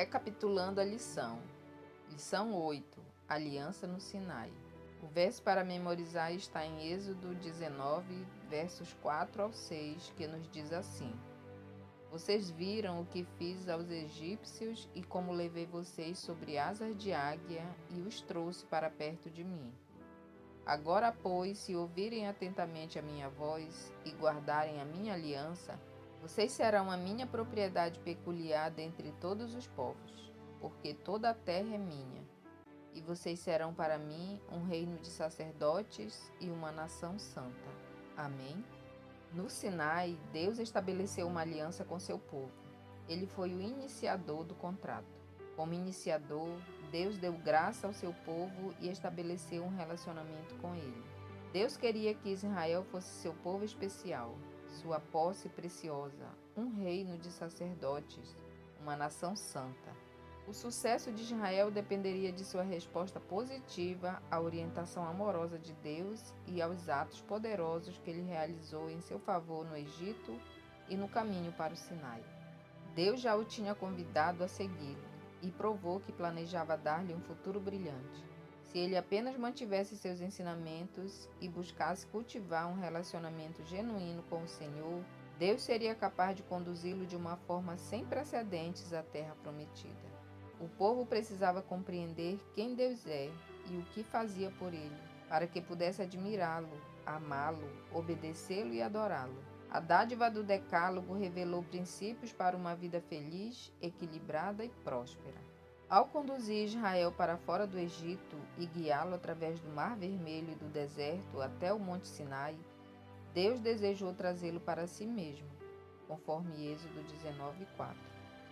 Recapitulando a lição. Lição 8. Aliança no Sinai. O verso para memorizar está em Êxodo 19, versos 4 ao 6, que nos diz assim: Vocês viram o que fiz aos egípcios e como levei vocês sobre asas de águia e os trouxe para perto de mim. Agora, pois, se ouvirem atentamente a minha voz e guardarem a minha aliança, vocês serão a minha propriedade peculiar dentre todos os povos, porque toda a terra é minha, e vocês serão para mim um reino de sacerdotes e uma nação santa. Amém? No Sinai, Deus estabeleceu uma aliança com seu povo. Ele foi o iniciador do contrato. Como iniciador, Deus deu graça ao seu povo e estabeleceu um relacionamento com ele. Deus queria que Israel fosse seu povo especial, sua posse preciosa, um reino de sacerdotes, uma nação santa. O sucesso de Israel dependeria de sua resposta positiva à orientação amorosa de Deus e aos atos poderosos que ele realizou em seu favor no Egito e no caminho para o Sinai. Deus já o tinha convidado a segui-lo e provou que planejava dar-lhe um futuro brilhante. Se ele apenas mantivesse seus ensinamentos e buscasse cultivar um relacionamento genuíno com o Senhor, Deus seria capaz de conduzi-lo de uma forma sem precedentes à terra prometida. O povo precisava compreender quem Deus é e o que fazia por ele, para que pudesse admirá-lo, amá-lo, obedecê-lo e adorá-lo. A dádiva do Decálogo revelou princípios para uma vida feliz, equilibrada e próspera. Ao conduzir Israel para fora do Egito e guiá-lo através do Mar Vermelho e do deserto até o Monte Sinai, Deus desejou trazê-lo para si mesmo, conforme Êxodo 19:4.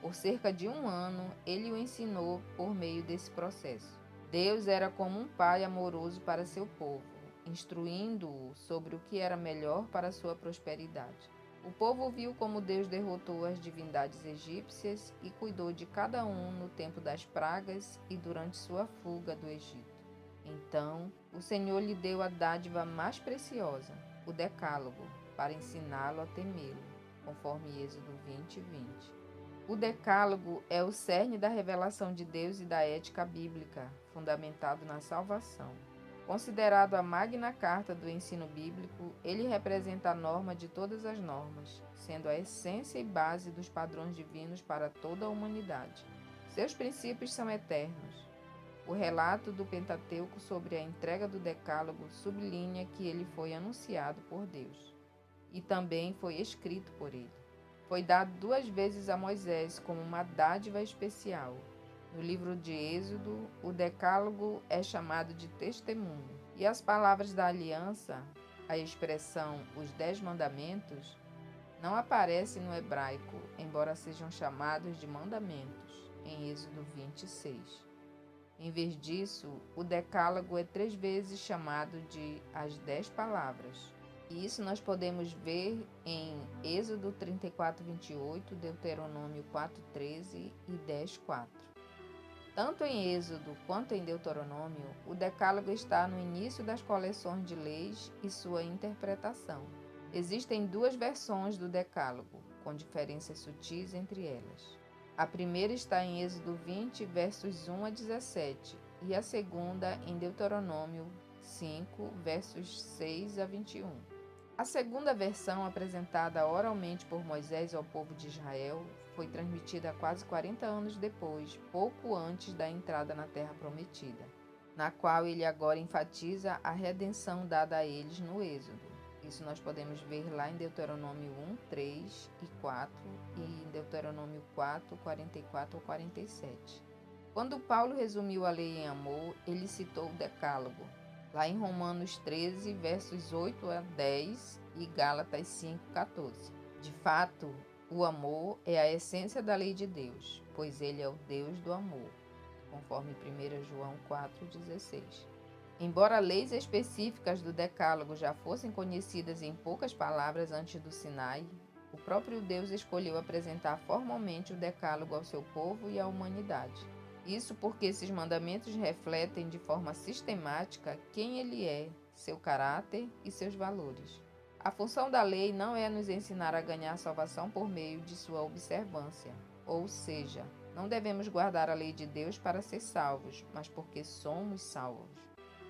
Por cerca de 1 ano, ele o ensinou por meio desse processo. Deus era como um pai amoroso para seu povo, instruindo-o sobre o que era melhor para sua prosperidade. O povo viu como Deus derrotou as divindades egípcias e cuidou de cada um no tempo das pragas e durante sua fuga do Egito. Então, o Senhor lhe deu a dádiva mais preciosa, o Decálogo, para ensiná-lo a temê-lo, conforme Êxodo 20:20. O Decálogo é o cerne da revelação de Deus e da ética bíblica, fundamentado na salvação. Considerado a magna carta do ensino bíblico, ele representa a norma de todas as normas, sendo a essência e base dos padrões divinos para toda a humanidade. Seus princípios são eternos. O relato do Pentateuco sobre a entrega do Decálogo sublinha que ele foi anunciado por Deus e também foi escrito por ele. Foi dado 2 vezes a Moisés como uma dádiva especial. No livro de Êxodo, o Decálogo é chamado de testemunho, e as palavras da aliança, a expressão os 10 mandamentos, não aparecem no hebraico, embora sejam chamados de mandamentos, em Êxodo 26. Em vez disso, o Decálogo é 3 vezes chamado de as 10 palavras. E isso nós podemos ver em Êxodo 34:28, Deuteronômio 4:13 e 10:4. Tanto em Êxodo quanto em Deuteronômio, o Decálogo está no início das coleções de leis e sua interpretação. Existem 2 versões do Decálogo, com diferenças sutis entre elas. A primeira está em Êxodo 20, versos 1 a 17, e a segunda em Deuteronômio 5, versos 6 a 21. A segunda versão, apresentada oralmente por Moisés ao povo de Israel, foi transmitida quase 40 anos depois, pouco antes da entrada na Terra Prometida, na qual ele agora enfatiza a redenção dada a eles no Êxodo. Isso nós podemos ver lá em Deuteronômio 1, 3 e 4 e em Deuteronômio 4, 44 ao 47. Quando Paulo resumiu a lei em amor, ele citou o Decálogo, lá em Romanos 13, versos 8 a 10 e Gálatas 5, 14. De fato, o amor é a essência da lei de Deus, pois ele é o Deus do amor, conforme 1 João 4,16. Embora leis específicas do Decálogo já fossem conhecidas em poucas palavras antes do Sinai, o próprio Deus escolheu apresentar formalmente o Decálogo ao seu povo e à humanidade. Isso porque esses mandamentos refletem de forma sistemática quem ele é, seu caráter e seus valores. A função da lei não é nos ensinar a ganhar salvação por meio de sua observância, ou seja, Não devemos guardar a lei de Deus para ser salvos, mas porque somos salvos.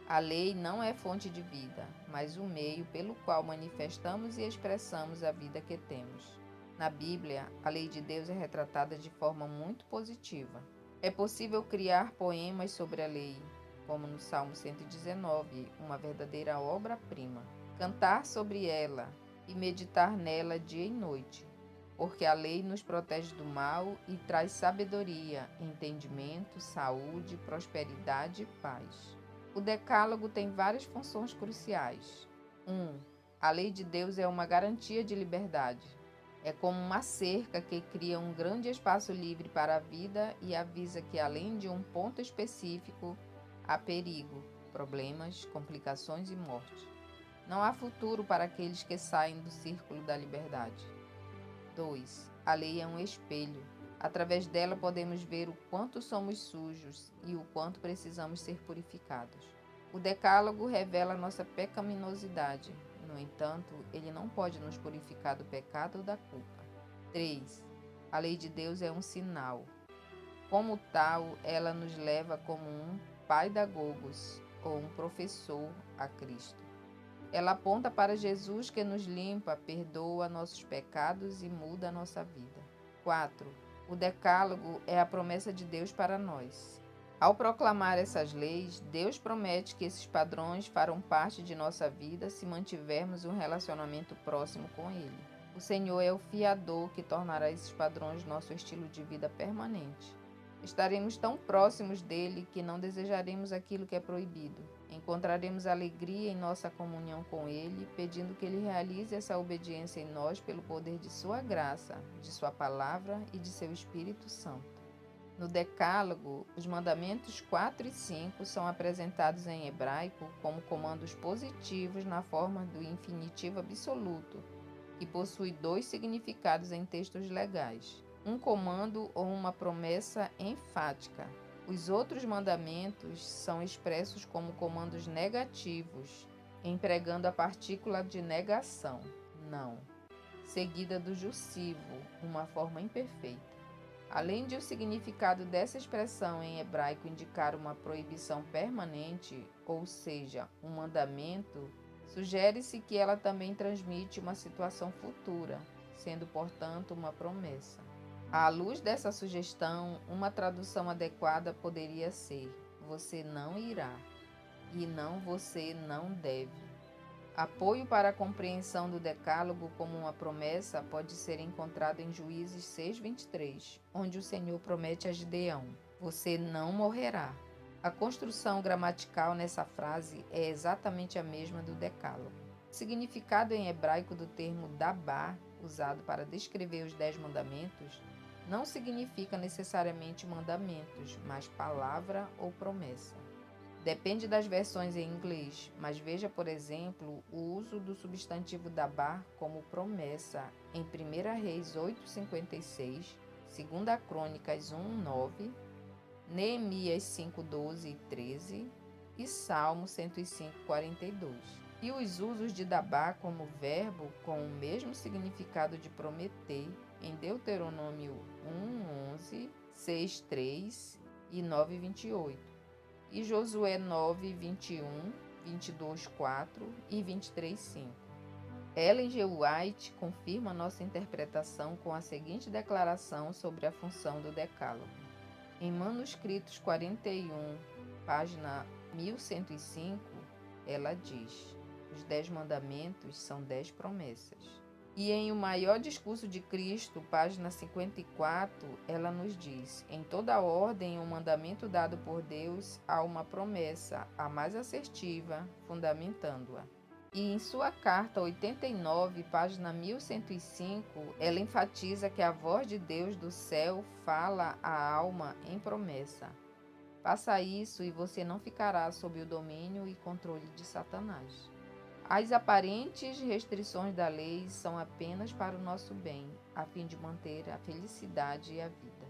A lei não é fonte de vida, mas o meio pelo qual manifestamos e expressamos a vida que temos. Na Bíblia, a lei de Deus é retratada de forma muito positiva. É possível criar poemas sobre a lei, como no Salmo 119, uma verdadeira obra-prima. Cantar sobre ela e meditar nela dia e noite, porque a lei nos protege do mal e traz sabedoria, entendimento, saúde, prosperidade e paz. O Decálogo tem várias funções cruciais. 1. A lei de Deus é uma garantia de liberdade. É como uma cerca que cria um grande espaço livre para a vida e avisa que, além de um ponto específico, há perigo, problemas, complicações e morte. Não há futuro para aqueles que saem do círculo da liberdade. 2. A lei é um espelho. Através dela podemos ver o quanto somos sujos e o quanto precisamos ser purificados. O Decálogo revela nossa pecaminosidade. No entanto, ele não pode nos purificar do pecado ou da culpa. 3. A lei de Deus é um sinal. Como tal, ela nos leva como um paidagogos ou um professor a Cristo. Ela aponta para Jesus que nos limpa, perdoa nossos pecados e muda a nossa vida. 4. O Decálogo é a promessa de Deus para nós. Ao proclamar essas leis, Deus promete que esses padrões farão parte de nossa vida se mantivermos um relacionamento próximo com Ele. O Senhor é o fiador que tornará esses padrões nosso estilo de vida permanente. Estaremos tão próximos dele que não desejaremos aquilo que é proibido. Encontraremos alegria em nossa comunhão com ele, pedindo que ele realize essa obediência em nós pelo poder de sua graça, de sua palavra e de seu Espírito Santo. No Decálogo, os mandamentos 4 e 5 são apresentados em hebraico como comandos positivos na forma do infinitivo absoluto, que possui 2 significados em textos legais: um comando ou uma promessa enfática. Os outros mandamentos são expressos como comandos negativos, empregando a partícula de negação, não, seguida do jussivo, uma forma imperfeita. Além de o significado dessa expressão em hebraico indicar uma proibição permanente, ou seja, um mandamento, sugere-se que ela também transmite uma situação futura, sendo, portanto, uma promessa. À luz dessa sugestão, uma tradução adequada poderia ser: você não irá, e não você não deve. Apoio para a compreensão do Decálogo como uma promessa pode ser encontrado em Juízes 6:23, onde o Senhor promete a Gideão: você não morrerá. A construção gramatical nessa frase é exatamente a mesma do Decálogo. O significado em hebraico do termo dabá, usado para descrever os 10 mandamentos, não significa necessariamente mandamentos, mas palavra ou promessa. Depende das versões em inglês, mas veja, por exemplo, o uso do substantivo dabar como promessa em 1 Reis 8:56, 2 Crônicas 1:9, Neemias 5:12 e 13 e Salmo 105:42. E os usos de dabar como verbo com o mesmo significado de prometer em Deuteronômio 1:11, 6:3 e 9:28. E Josué 9:21, 22:4 e 23:5. Ellen G. White confirma nossa interpretação com a seguinte declaração sobre a função do Decálogo. Em Manuscritos 41, página 1105, ela diz: os 10 mandamentos são 10 promessas. E em O Maior Discurso de Cristo, página 54, ela nos diz: em toda ordem, um mandamento dado por Deus, há uma promessa, a mais assertiva, fundamentando-a. E em sua carta 89, página 1105, ela enfatiza que a voz de Deus do céu fala à alma em promessa. Faça isso e você não ficará sob o domínio e controle de Satanás. As aparentes restrições da lei são apenas para o nosso bem, a fim de manter a felicidade e a vida.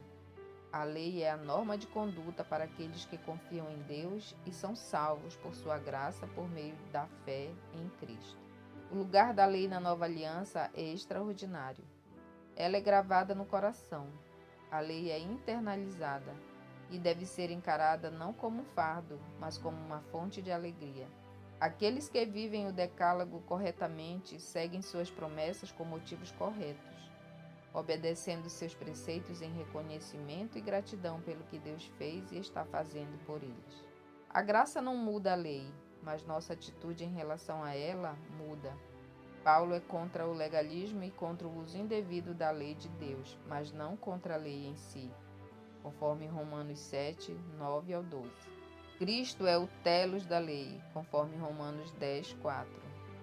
A lei é a norma de conduta para aqueles que confiam em Deus e são salvos por sua graça por meio da fé em Cristo. O lugar da lei na nova aliança é extraordinário. Ela é gravada no coração. A lei é internalizada e deve ser encarada não como um fardo, mas como uma fonte de alegria. Aqueles que vivem o decálogo corretamente seguem suas promessas com motivos corretos, obedecendo seus preceitos em reconhecimento e gratidão pelo que Deus fez e está fazendo por eles. A graça não muda a lei, mas nossa atitude em relação a ela muda. Paulo é contra o legalismo e contra o uso indevido da lei de Deus, mas não contra a lei em si, conforme Romanos 7, 9 ao 12. Cristo é o telos da lei, conforme Romanos 10, 4.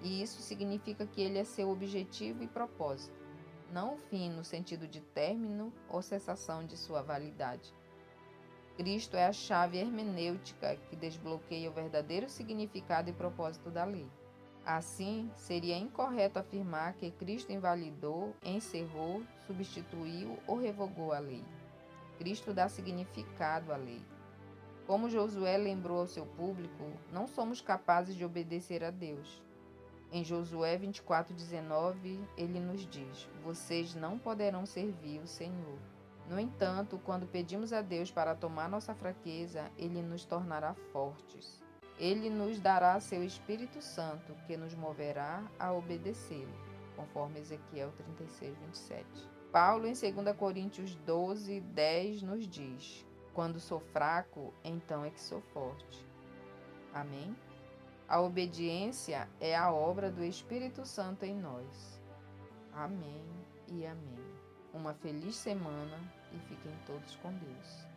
E isso significa que ele é seu objetivo e propósito, não o fim no sentido de término ou cessação de sua validade. Cristo é a chave hermenêutica que desbloqueia o verdadeiro significado e propósito da lei. Assim, seria incorreto afirmar que Cristo invalidou, encerrou, substituiu ou revogou a lei. Cristo dá significado à lei. Como Josué lembrou ao seu público, não somos capazes de obedecer a Deus. Em Josué 24:19, ele nos diz: vocês não poderão servir o Senhor. No entanto, quando pedimos a Deus para tomar nossa fraqueza, ele nos tornará fortes. Ele nos dará seu Espírito Santo, que nos moverá a obedecê-lo, conforme Ezequiel 36:27. Paulo, em 2 Coríntios 12:10, nos diz: quando sou fraco, então é que sou forte. Amém? A obediência é a obra do Espírito Santo em nós. Amém e amém. Uma feliz semana e fiquem todos com Deus.